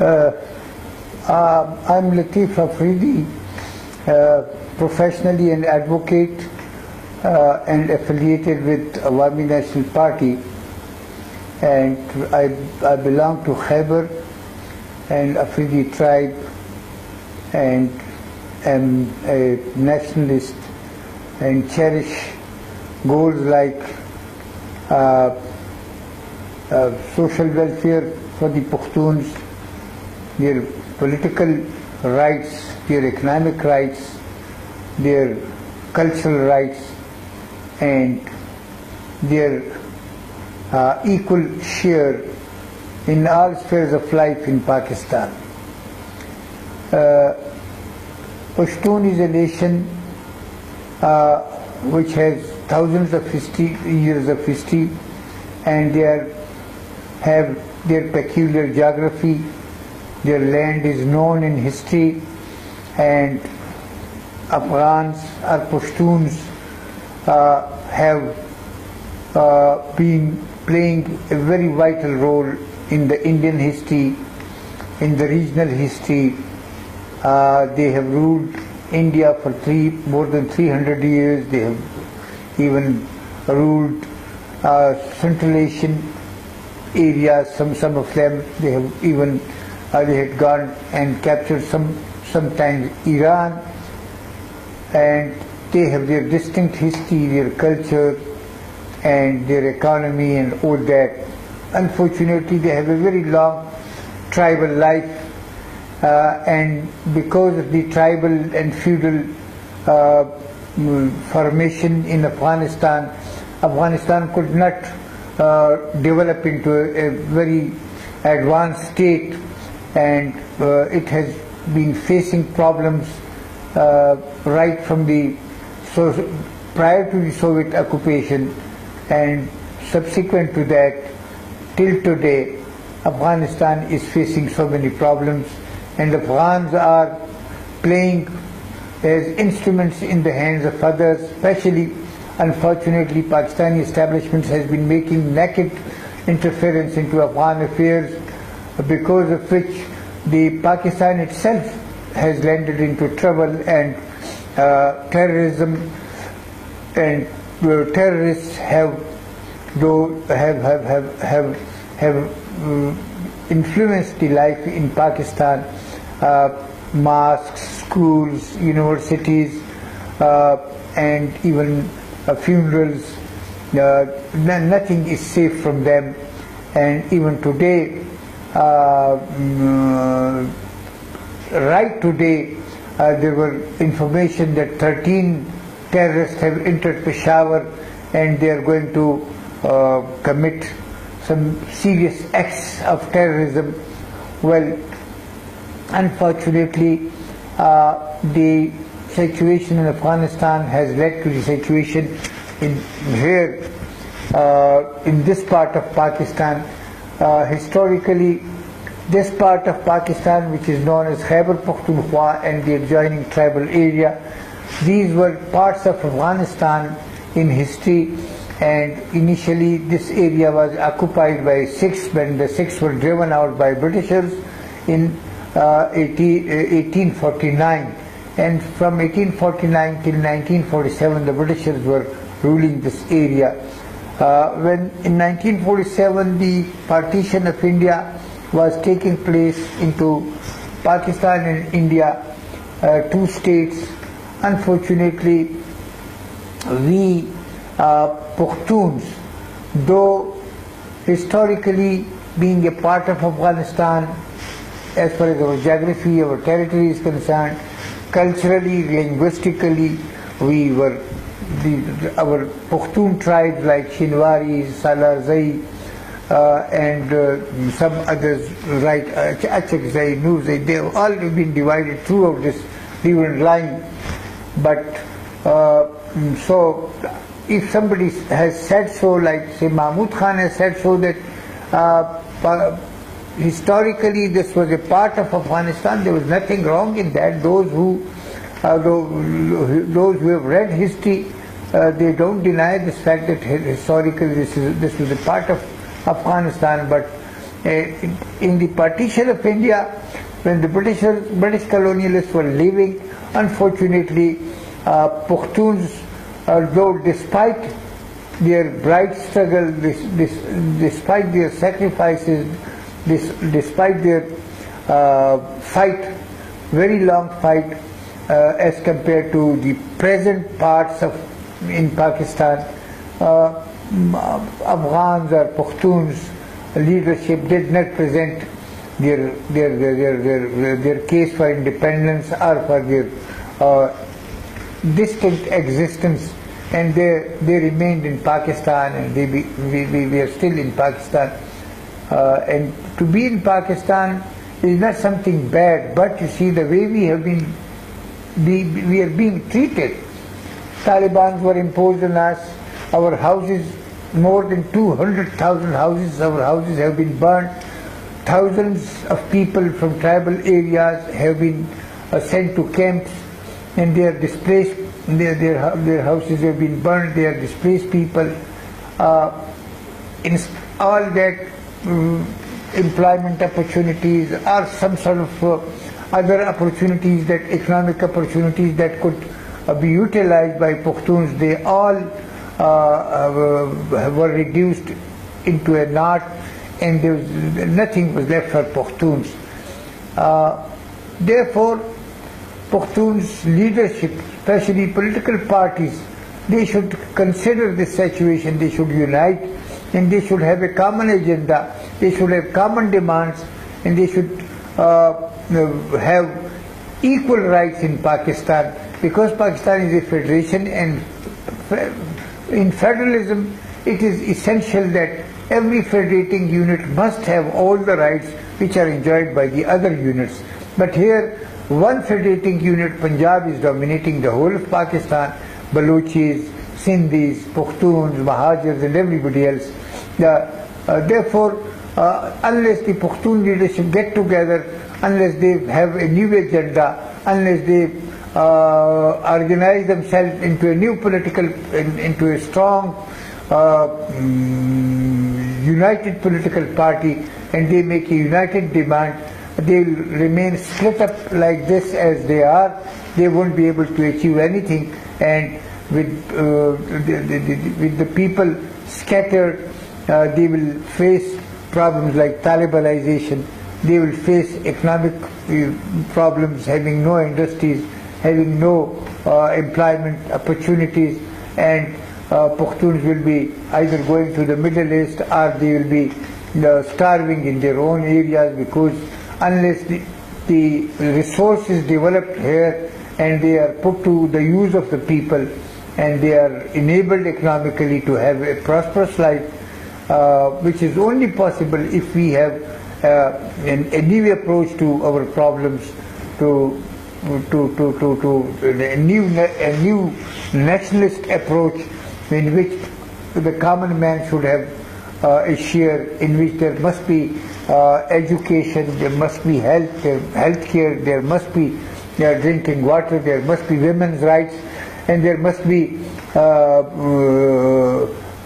Uh, I'm Latif Afridi, professionally an advocate and affiliated with Awami National Party, and I belong to Khyber and Afridi tribe and am a nationalist and cherish goals like social welfare for the Pashtuns, their political rights, their economic rights, their cultural rights, and their equal share in all spheres of life in Pakistan. Pashtun is a nation which has thousands of years of history, and they have their peculiar geography. Their land is known in history, and Afghans or Pashtuns have been playing a very vital role in the Indian history, in the regional history. They have ruled India for more than 300 years. They have even ruled Central Asian areas. Some of them they have even they had gone and captured sometimes Iran, and they have their distinct history, their culture, and their economy and all that. Unfortunately, they have a very long tribal life, and because of the tribal and feudal formation in Afghanistan, Afghanistan could not develop into a very advanced state, and it has been facing problems right from prior to the Soviet occupation and subsequent to that till today. Afghanistan is facing so many problems, and Afghans are playing as instruments in the hands of others. Especially, unfortunately, Pakistani establishments has been making naked interference into Afghan affairs, because of which the Pakistan itself has landed into trouble, and terrorism and terrorists have influenced the life in Pakistan. Mosques, schools, universities, and even funerals. Nothing is safe from them, and even today, right today, there were information that 13 terrorists have entered Peshawar, and they are going to commit some serious acts of terrorism. Well, unfortunately, the situation in Afghanistan has led to the situation in this part of Pakistan. Historically, this part of Pakistan, which is known as Khyber Pakhtunkhwa and the adjoining tribal area, these were parts of Afghanistan in history, and initially this area was occupied by Sikhs when the Sikhs were driven out by Britishers in 1849, and from 1849 till 1947 the Britishers were ruling this area. When in 1947 the partition of India was taking place into Pakistan and India, two states, unfortunately we Pashtuns, though historically being a part of Afghanistan, as far as our geography, our territory is concerned, culturally, linguistically, we were our Pashtun tribes like Shinwari, Salarzai, and some others, right, Achakzai, Nuzai, they have all been divided throughout this river line. But so if somebody has said so, like say Mahmud Khan has said so, that historically this was a part of Afghanistan, there was nothing wrong in that. Those who have read history, they don't deny this fact that historically this was a part of Afghanistan, but In the partition of India, when the British colonialists were leaving, unfortunately, Pashtuns, although despite their bright struggle, despite their sacrifices, despite their fight, very long fight, as compared to the present parts of in Pakistan, Afghans or Pashtuns leadership did not present their case for independence or for their distinct existence, and they remained in Pakistan, and we are still in Pakistan. And to be in Pakistan is not something bad, but you see the way we have been, we are being treated. Taliban were imposed on us. Our houses, more than 200,000 houses, our houses have been burned. Thousands of people from tribal areas have been sent to camps, and they are displaced. Their houses have been burned. They are displaced people. In all that, employment opportunities or some sort of other opportunities, that economic opportunities that could be utilized by Pashtuns, they all were reduced into a knot, and nothing was left for Pashtuns. Therefore, Pashtuns leadership, especially political parties, they should consider this situation. They should unite, and they should have a common agenda. They should have common demands, and they should have equal rights in Pakistan, because Pakistan is a federation, and in federalism it is essential that every federating unit must have all the rights which are enjoyed by the other units. But here, one federating unit, Punjab, is dominating the whole of Pakistan. Balochis, Sindhis, Pashtuns, Mahajers, and everybody else. Therefore, unless the Pashtun leadership get together, unless they have a new agenda, unless they organize themselves into a new political, into a strong, united political party, and they make a united demand, they will remain split up like this as they are. They won't be able to achieve anything, and with the people scattered, they will face problems like Talibanization. They will face economic problems, having no industries, having no employment opportunities, and Pashtuns will be either going to the Middle East, or they will be starving in their own areas, because unless the resources developed here and they are put to the use of the people, and they are enabled economically to have a prosperous life, which is only possible if we have a new approach to our problems, to a new nationalist approach, in which the common man should have a share, in which there must be education, there must be health care, there must be drinking water, there must be women's rights, and there must be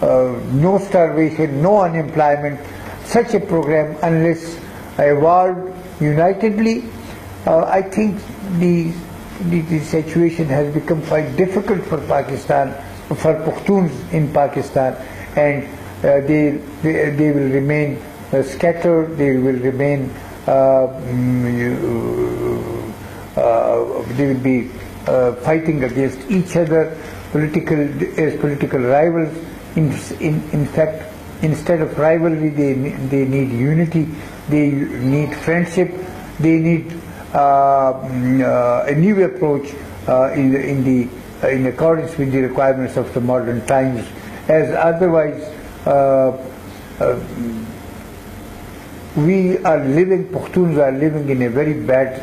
no starvation, no unemployment. Such a program, unless evolved unitedly, I think the situation has become quite difficult for Pakistan, for Pashtuns in Pakistan, and they will remain scattered. They will remain. They will be fighting against each other, as political rivals. In fact, instead of rivalry, they need unity. They need friendship. They need a new approach in accordance with the requirements of the modern times. As otherwise, we are living. Pashtuns are living in a very bad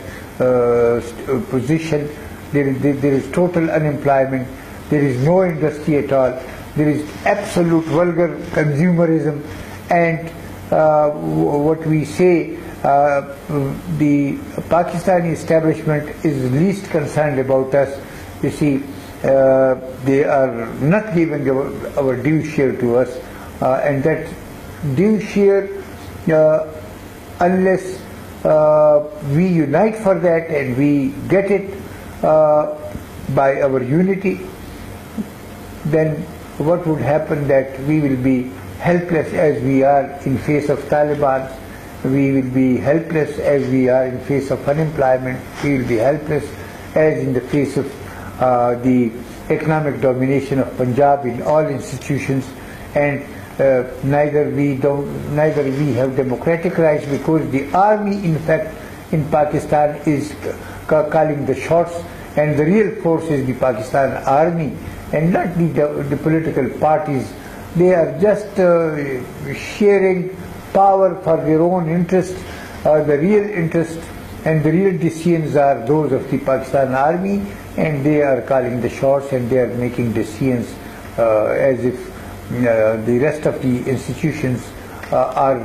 position. There is total unemployment. There is no industry at all. There is absolute vulgar consumerism, and what we say, the Pakistani establishment is least concerned about us. You see, they are not giving our due share to us, and that due share unless we unite for that and we get it by our unity, then what would happen that we will be helpless as we are in face of Taliban, we will be helpless as we are in face of unemployment, we will be helpless as in the face of the economic domination of Punjab in all institutions, and neither we have democratic rights, because the army in fact in Pakistan is calling the shots, and the real force is the Pakistan army and not the political parties. They are just sharing power for their own interest. The real interest and the real decisions are those of the Pakistan army, and they are calling the shots and they are making decisions as if the rest of the institutions are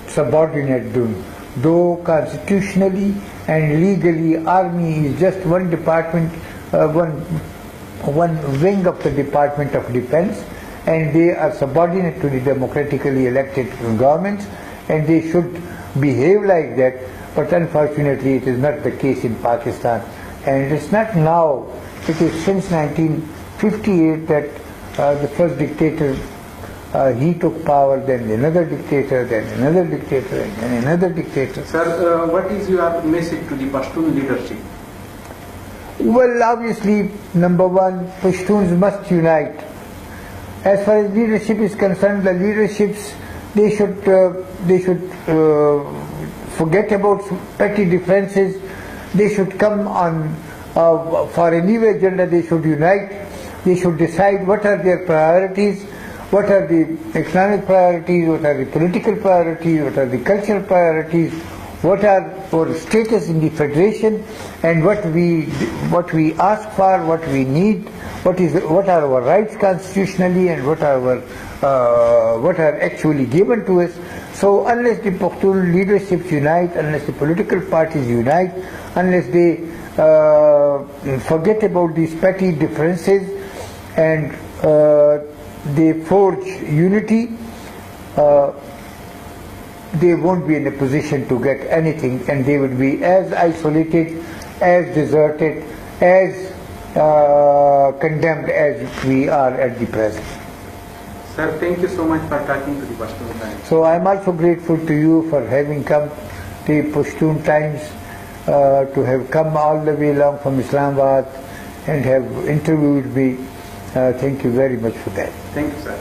subordinate to them. Though constitutionally and legally army is just one department, one wing of the Department of Defense, and they are subordinate to the democratically elected governments, and they should behave like that. But unfortunately it is not the case in Pakistan, and it's not now, it is since 1958 that the first dictator he took power, then another dictator, then another dictator, and then another dictator. Sir, what is your message to the Pashtun leadership? Well, obviously, number one, Pashtuns must unite. As far as leadership is concerned, the leaderships, they should forget about petty differences. They should come on for a new agenda. They should unite. They should decide what are their priorities, what are the economic priorities, what are the political priorities, what are the cultural priorities, what are our status in the federation, and what we ask for, what we need, what are our rights constitutionally, and what are actually given to us. So unless the Pashtun leaderships unite, unless the political parties unite, unless they forget about these petty differences and they forge unity, they won't be in a position to get anything, and they would be as isolated, as deserted, as condemned as we are at the present. Sir, thank you so much for talking to the Pashtun Times. So I'm also grateful to you for having come to Pashtun Times, to have come all the way along from Islamabad and have interviewed me. Thank you very much for that. Thank you, sir.